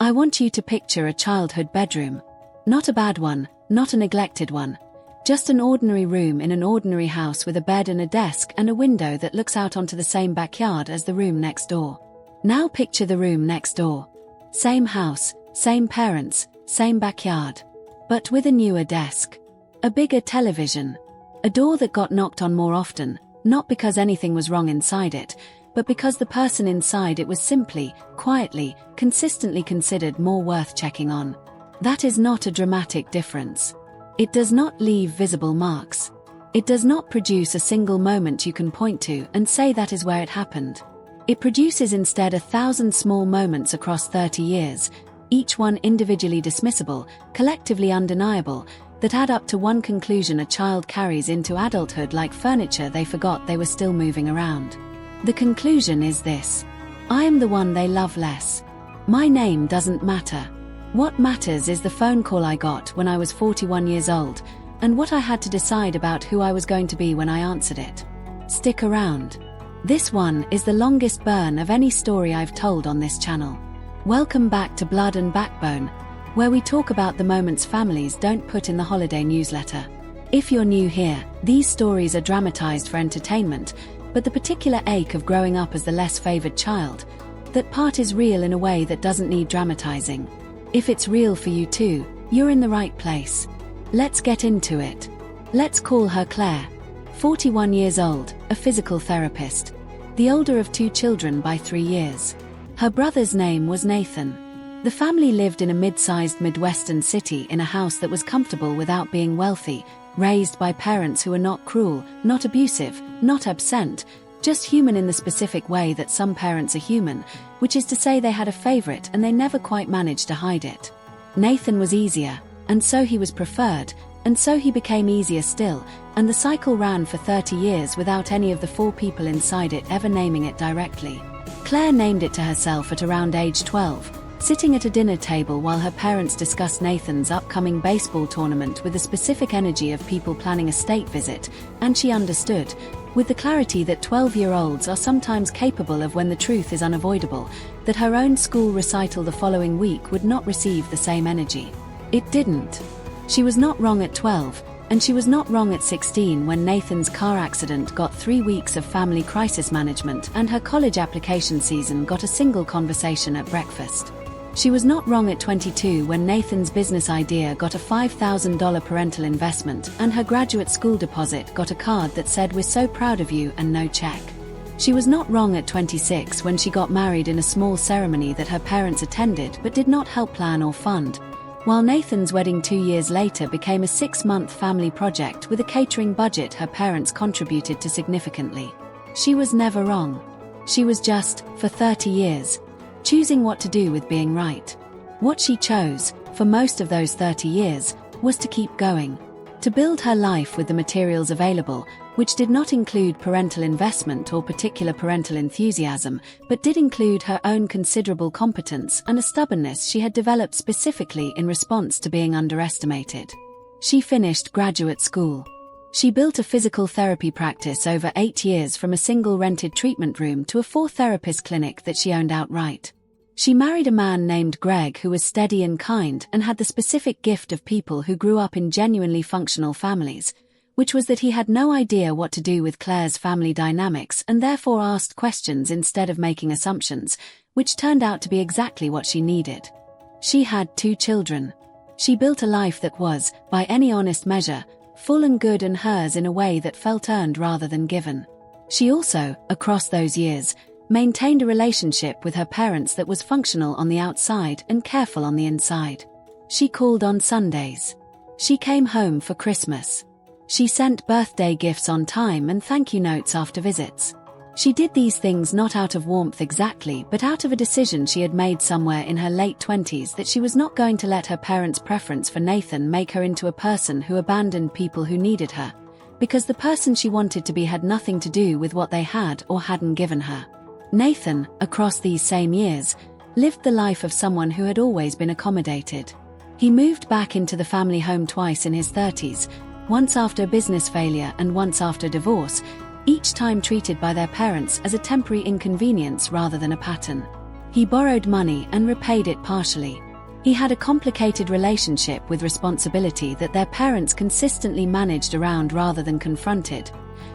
I want you to picture a childhood bedroom. Not a bad one, not a neglected one. Just an ordinary room in an ordinary house with a bed and a desk and a window that looks out onto the same backyard as the room next door. Now picture the room next door. Same house, same parents, same backyard. But with a newer desk. A bigger television. A door that got knocked on more often, not because anything was wrong inside it, but because the person inside it was simply, quietly, consistently considered more worth checking on. That is not a dramatic difference. It does not leave visible marks. It does not produce a single moment you can point to and say that is where it happened. It produces instead 1,000 small moments across 30 years, each one individually dismissible, collectively undeniable, that add up to one conclusion a child carries into adulthood like furniture they forgot they were still moving around. The conclusion is this: I am the one they love less. My name doesn't matter. What matters is the phone call I got when I was 41 years old, and what I had to decide about who I was going to be when I answered it. Stick around. This one is the longest burn of any story I've told on this channel. Welcome back to Blood and Backbone, where we talk about the moments families don't put in the holiday newsletter. If you're new here, these stories are dramatized for entertainment, but the particular ache of growing up as the less favored child, that part is real in a way that doesn't need dramatizing. If it's real for you too, you're in the right place. Let's get into it. Let's call her Claire. 41 years old, a physical therapist. The older of 2 children by 3 years. Her brother's name was Nathan. The family lived in a mid-sized Midwestern city in a house that was comfortable without being wealthy, raised by parents who were not cruel, not abusive, not absent, just human in the specific way that some parents are human, which is to say they had a favorite and they never quite managed to hide it. Nathan was easier, and so he was preferred, and so he became easier still, and the cycle ran for 30 years without any of the 4 people inside it ever naming it directly. Claire named it to herself at around age 12, sitting at a dinner table while her parents discussed Nathan's upcoming baseball tournament with the specific energy of people planning a state visit, and she understood, with the clarity that 12-year-olds are sometimes capable of when the truth is unavoidable, that her own school recital the following week would not receive the same energy. It didn't. She was not wrong at 12, and she was not wrong at 16 when Nathan's car accident got 3 weeks of family crisis management and her college application season got a single conversation at breakfast. She was not wrong at 22 when Nathan's business idea got a $5,000 parental investment and her graduate school deposit got a card that said "We're so proud of you" and no check. She was not wrong at 26 when she got married in a small ceremony that her parents attended but did not help plan or fund, while Nathan's wedding 2 years later became a 6-month family project with a catering budget her parents contributed to significantly. She was never wrong. She was just, for 30 years, choosing what to do with being right. What she chose, for most of those 30 years, was to keep going. To build her life with the materials available, which did not include parental investment or particular parental enthusiasm, but did include her own considerable competence and a stubbornness she had developed specifically in response to being underestimated. She finished graduate school. She built a physical therapy practice over 8 years from a single rented treatment room to a 4-therapist clinic that she owned outright. She married a man named Greg who was steady and kind and had the specific gift of people who grew up in genuinely functional families, which was that he had no idea what to do with Claire's family dynamics and therefore asked questions instead of making assumptions, which turned out to be exactly what she needed. She had 2 children. She built a life that was, by any honest measure, full and good and hers in a way that felt earned rather than given. She also, across those years, maintained a relationship with her parents that was functional on the outside and careful on the inside. She called on Sundays. She came home for Christmas. She sent birthday gifts on time and thank you notes after visits. She did these things not out of warmth exactly, but out of a decision she had made somewhere in her late 20s that she was not going to let her parents' preference for Nathan make her into a person who abandoned people who needed her, because the person she wanted to be had nothing to do with what they had or hadn't given her. Nathan, across these same years, lived the life of someone who had always been accommodated. He moved back into the family home twice in his 30s, once after a business failure and once after divorce, each time treated by their parents as a temporary inconvenience rather than a pattern. He borrowed money and repaid it partially. He had a complicated relationship with responsibility that their parents consistently managed around rather than confronted.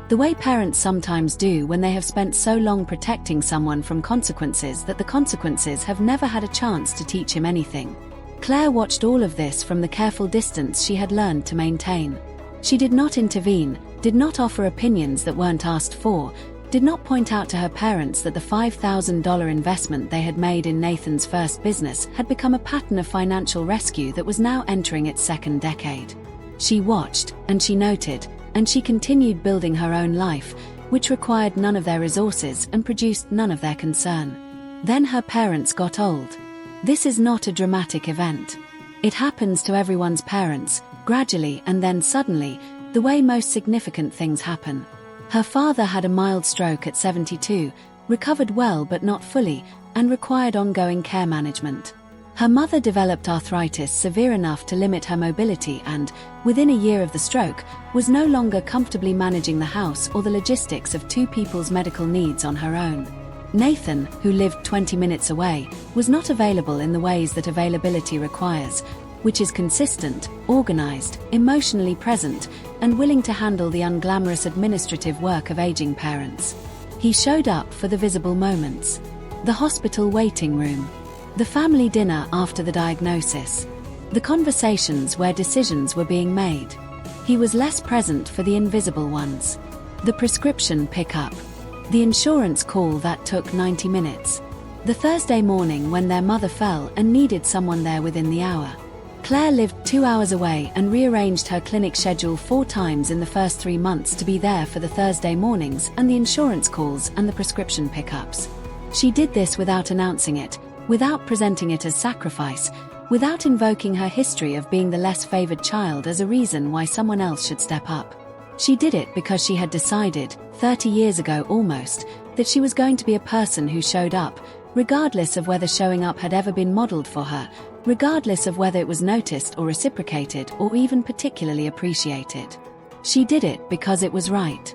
The way parents sometimes do when they have spent so long protecting someone from consequences that the consequences have never had a chance to teach him anything. Claire watched all of this from the careful distance she had learned to maintain. She did not intervene, did not offer opinions that weren't asked for, did not point out to her parents that the $5,000 investment they had made in Nathan's first business had become a pattern of financial rescue that was now entering its second decade. She watched, and she noted, and she continued building her own life, which required none of their resources and produced none of their concern. Then her parents got old. This is not a dramatic event. It happens to everyone's parents, gradually and then suddenly, the way most significant things happen. Her father had a mild stroke at 72, recovered well but not fully, and required ongoing care management. Her mother developed arthritis severe enough to limit her mobility and, within a year of the stroke, was no longer comfortably managing the house or the logistics of two people's medical needs on her own. Nathan, who lived 20 minutes away, was not available in the ways that availability requires, which is consistent, organized, emotionally present, and willing to handle the unglamorous administrative work of aging parents. He showed up for the visible moments. The hospital waiting room. The family dinner after the diagnosis. The conversations where decisions were being made. He was less present for the invisible ones. The prescription pickup. The insurance call that took 90 minutes. The Thursday morning when their mother fell and needed someone there within the hour. Claire lived 2 hours away and rearranged her clinic schedule 4 times in the first 3 months to be there for the Thursday mornings and the insurance calls and the prescription pickups. She did this without announcing it, without presenting it as sacrifice, without invoking her history of being the less favored child as a reason why someone else should step up. She did it because she had decided, 30 years ago almost, that she was going to be a person who showed up, regardless of whether showing up had ever been modeled for her, regardless of whether it was noticed or reciprocated or even particularly appreciated. She did it because it was right.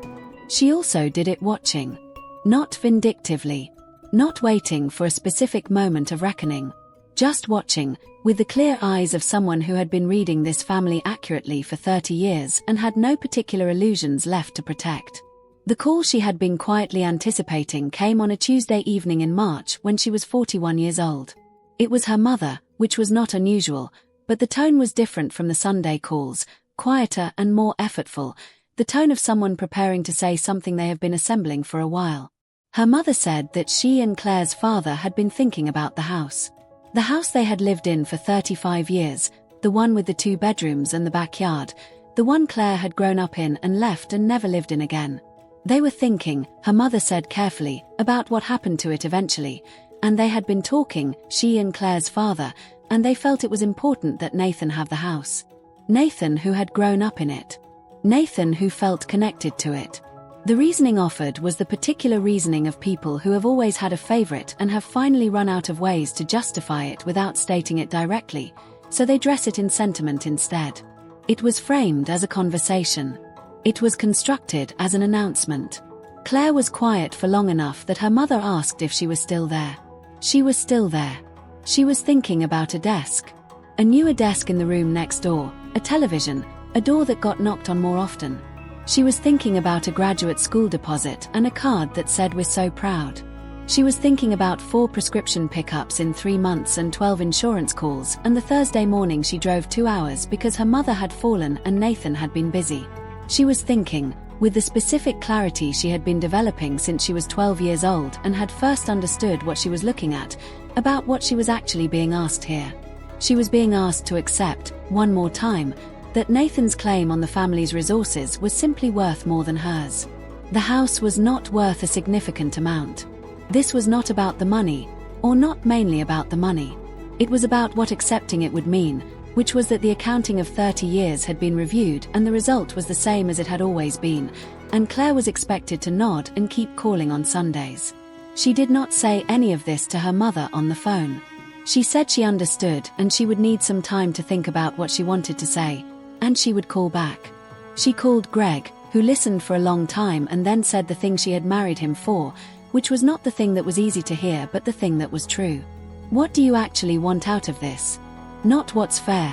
She also did it watching. Not vindictively. Not waiting for a specific moment of reckoning. Just watching, with the clear eyes of someone who had been reading this family accurately for 30 years and had no particular illusions left to protect. The call she had been quietly anticipating came on a Tuesday evening in March when she was 41 years old. It was her mother, which was not unusual, but the tone was different from the Sunday calls, quieter and more effortful, the tone of someone preparing to say something they have been assembling for a while. Her mother said that she and Claire's father had been thinking about the house. The house they had lived in for 35 years, the one with the 2 bedrooms and the backyard, the one Claire had grown up in and left and never lived in again. They were thinking, her mother said carefully, about what happened to it eventually, and they had been talking, she and Claire's father, and they felt it was important that Nathan have the house. Nathan who had grown up in it. Nathan who felt connected to it. The reasoning offered was the particular reasoning of people who have always had a favorite and have finally run out of ways to justify it without stating it directly, so they dress it in sentiment instead. It was framed as a conversation. It was constructed as an announcement. Claire was quiet for long enough that her mother asked if she was still there. She was still there. She was thinking about a desk. A newer desk in the room next door, a television, a door that got knocked on more often. She was thinking about a graduate school deposit and a card that said "We're so proud." She was thinking about 4 prescription pickups in 3 months and 12 insurance calls, and the Thursday morning she drove 2 hours because her mother had fallen and Nathan had been busy. She was thinking, with the specific clarity she had been developing since she was 12 years old and had first understood what she was looking at, about what she was actually being asked here. She was being asked to accept, one more time, that Nathan's claim on the family's resources was simply worth more than hers. The house was not worth a significant amount. This was not about the money, or not mainly about the money. It was about what accepting it would mean, which was that the accounting of 30 years had been reviewed and the result was the same as it had always been, and Claire was expected to nod and keep calling on Sundays. She did not say any of this to her mother on the phone. She said she understood and she would need some time to think about what she wanted to say, and she would call back. She called Greg, who listened for a long time and then said the thing she had married him for, which was not the thing that was easy to hear but the thing that was true. What do you actually want out of this? Not what's fair.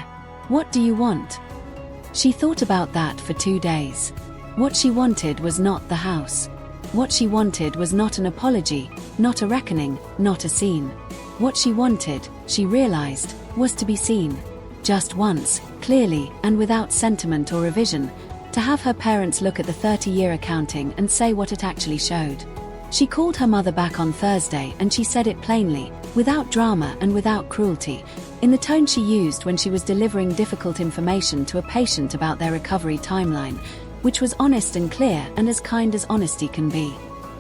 What do you want? She thought about that for 2 days. What she wanted was not the house. What she wanted was not an apology, not a reckoning, not a scene. What she wanted, she realized, was to be seen. Just once, clearly, and without sentiment or revision, to have her parents look at the 30-year accounting and say what it actually showed. She called her mother back on Thursday and she said it plainly, without drama and without cruelty, in the tone she used when she was delivering difficult information to a patient about their recovery timeline, which was honest and clear and as kind as honesty can be.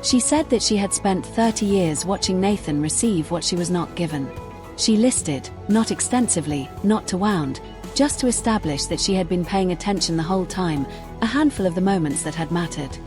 She said that she had spent 30 years watching Nathan receive what she was not given. She listed, not extensively, not to wound, just to establish that she had been paying attention the whole time, a handful of the moments that had mattered.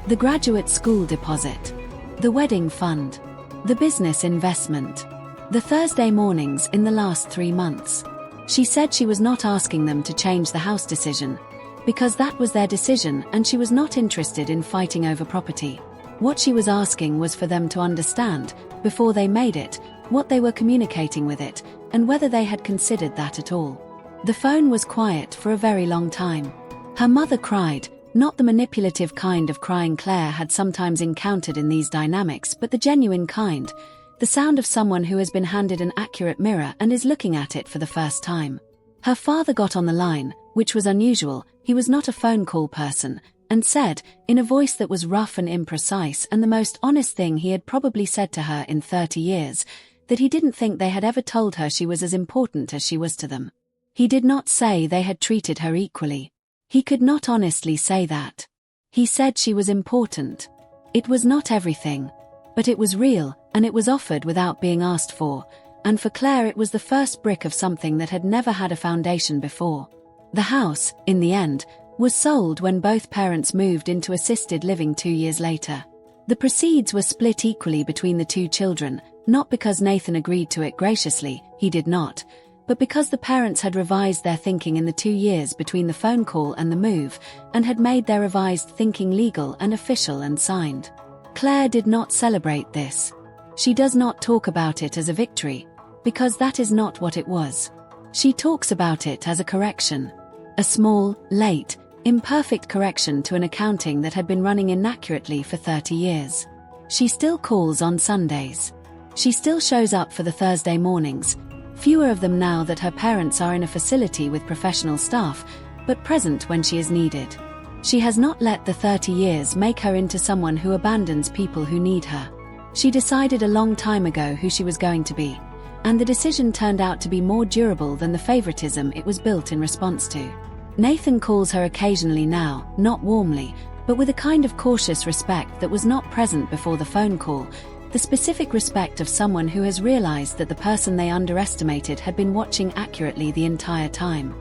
The graduate school deposit. The wedding fund. The business investment. The Thursday mornings in the last 3 months. She said she was not asking them to change the house decision, because that was their decision and she was not interested in fighting over property. What she was asking was for them to understand, before they made it, what they were communicating with it, and whether they had considered that at all. The phone was quiet for a very long time. Her mother cried, not the manipulative kind of crying Claire had sometimes encountered in these dynamics, but the genuine kind, the sound of someone who has been handed an accurate mirror and is looking at it for the first time. Her father got on the line, which was unusual. He was not a phone call person, and said, in a voice that was rough and imprecise and the most honest thing he had probably said to her in 30 years, that he didn't think they had ever told her she was as important as she was to them. He did not say they had treated her equally. He could not honestly say that. He said she was important. It was not everything. But it was real, and it was offered without being asked for, and for Claire it was the first brick of something that had never had a foundation before. The house, in the end, was sold when both parents moved into assisted living 2 years later. The proceeds were split equally between the 2 children, not because Nathan agreed to it graciously, he did not, but because the parents had revised their thinking in the 2 years between the phone call and the move, and had made their revised thinking legal and official and signed. Claire did not celebrate this. She does not talk about it as a victory, because that is not what it was. She talks about it as a correction. A small, late, imperfect correction to an accounting that had been running inaccurately for 30 years. She still calls on Sundays. She still shows up for the Thursday mornings, fewer of them now that her parents are in a facility with professional staff, but present when she is needed. She has not let the 30 years make her into someone who abandons people who need her. She decided a long time ago who she was going to be, and the decision turned out to be more durable than the favoritism it was built in response to. Nathan calls her occasionally now, not warmly, but with a kind of cautious respect that was not present before the phone call, the specific respect of someone who has realized that the person they underestimated had been watching accurately the entire time.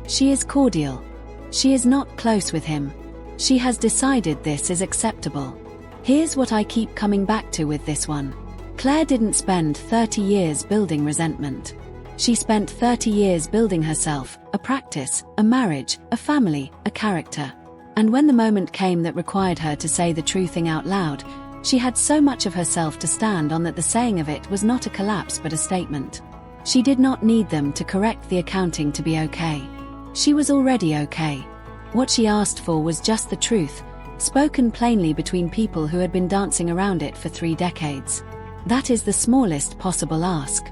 She is cordial. She is not close with him. She has decided this is acceptable. Here's what I keep coming back to with this one. Claire didn't spend 30 years building resentment. She spent 30 years building herself, a practice, a marriage, a family, a character. And when the moment came that required her to say the true thing out loud, she had so much of herself to stand on that the saying of it was not a collapse but a statement. She did not need them to correct the accounting to be okay. She was already okay. What she asked for was just the truth, spoken plainly between people who had been dancing around it for 3 decades. That is the smallest possible ask.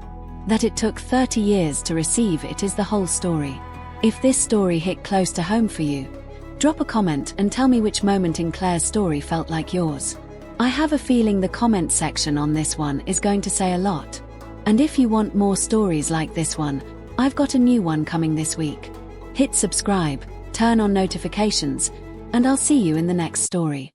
That it took 30 years to receive it is the whole story. If this story hit close to home for you, drop a comment and tell me which moment in Claire's story felt like yours. I have a feeling the comment section on this one is going to say a lot. And if you want more stories like this one, I've got a new one coming this week. Hit subscribe, turn on notifications, and I'll see you in the next story.